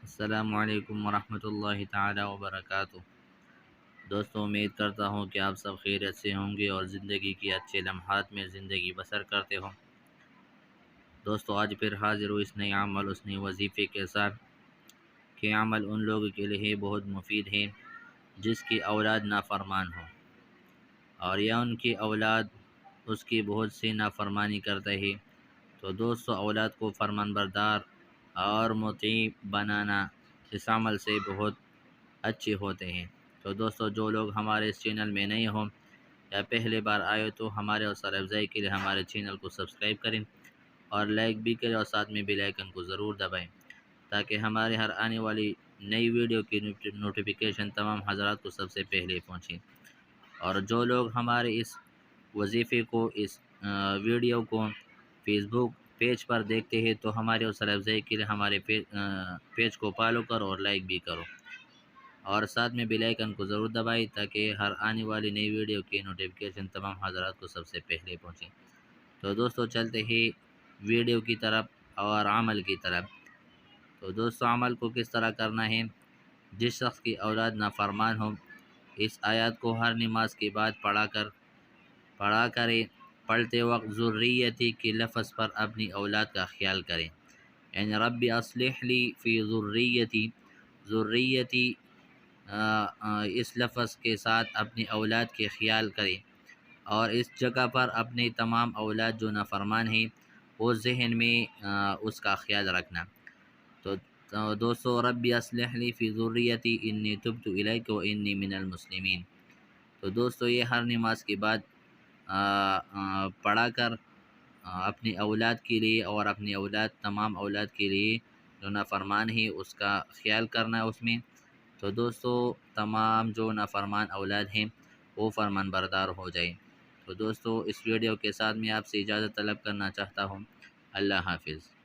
السلام علیکم ورحمۃ اللہ تعالی وبرکاتہ۔ دوستوں، امید کرتا ہوں کہ آپ سب خیریت سے ہوں گے اور زندگی کی اچھے لمحات میں زندگی بسر کرتے ہوں۔ دوستوں، آج پھر حاضر ہوں اس نئے عمل اس نئے وظیفے کے ساتھ کہ عمل ان لوگوں کے لیے بہت مفید ہے جس کی اولاد نافرمان ہو، اور یا ان کی اولاد اس کی بہت سی نافرمانی کرتا ہے۔ تو دوستوں، اولاد کو فرمان بردار اور مطیع بنانا اس عمل سے بہت اچھے ہوتے ہیں۔ تو دوستوں، جو لوگ ہمارے اس چینل میں نئے ہوں یا پہلے بار آئے تو ہمارے حوصلہ افزائی کے لیے ہمارے چینل کو سبسکرائب کریں اور لائک بھی کریں اور ساتھ میں بیل آئیکن کو ضرور دبائیں تاکہ ہمارے ہر آنے والی نئی ویڈیو کی نوٹیفیکیشن تمام حضرات کو سب سے پہلے پہنچے۔ اور جو لوگ ہمارے اس وظیفے کو اس ویڈیو کو فیس بک پیج پر دیکھتے ہیں تو ہمارے حوصلہ افزائی کے لیے ہمارے پیج کو فالو کرو اور لائک بھی کرو اور ساتھ میں بیل آئیکن کو ضرور دبائی تاکہ ہر آنے والی نئی ویڈیو کی نوٹیفیکیشن تمام حضرات کو سب سے پہلے پہنچے۔ تو دوستو، چلتے ہی ویڈیو کی طرف اور عمل کی طرف۔ تو دوستو، عمل کو کس طرح کرنا ہے؟ جس شخص کی اولاد نافرمان ہو، اس آیات کو ہر نماز کے بعد پڑھا کرے۔ پڑھتے وقت ذریتی کے لفظ پر اپنی اولاد کا خیال کریں، یعنی رب اصلح لی فی ذریتی اس لفظ کے ساتھ اپنی اولاد کے خیال کریں، اور اس جگہ پر اپنے تمام اولاد جو نافرمان ہیں وہ ذہن میں اس کا خیال رکھنا۔ تو دوستو، رب اصلح لی فی ذریتی انی تبت الیک و انی من المسلمین۔ تو دوستو، یہ ہر نماز کے بعد پڑھا کر اپنی اولاد کے لیے اور اپنی تمام اولاد کے لیے جو نافرمان ہے اس کا خیال کرنا اس میں۔ تو دوستو، تمام جو نافرمان اولاد ہیں وہ فرمان بردار ہو جائیں۔ تو دوستو، اس ویڈیو کے ساتھ میں آپ سے اجازت طلب کرنا چاہتا ہوں۔ اللہ حافظ۔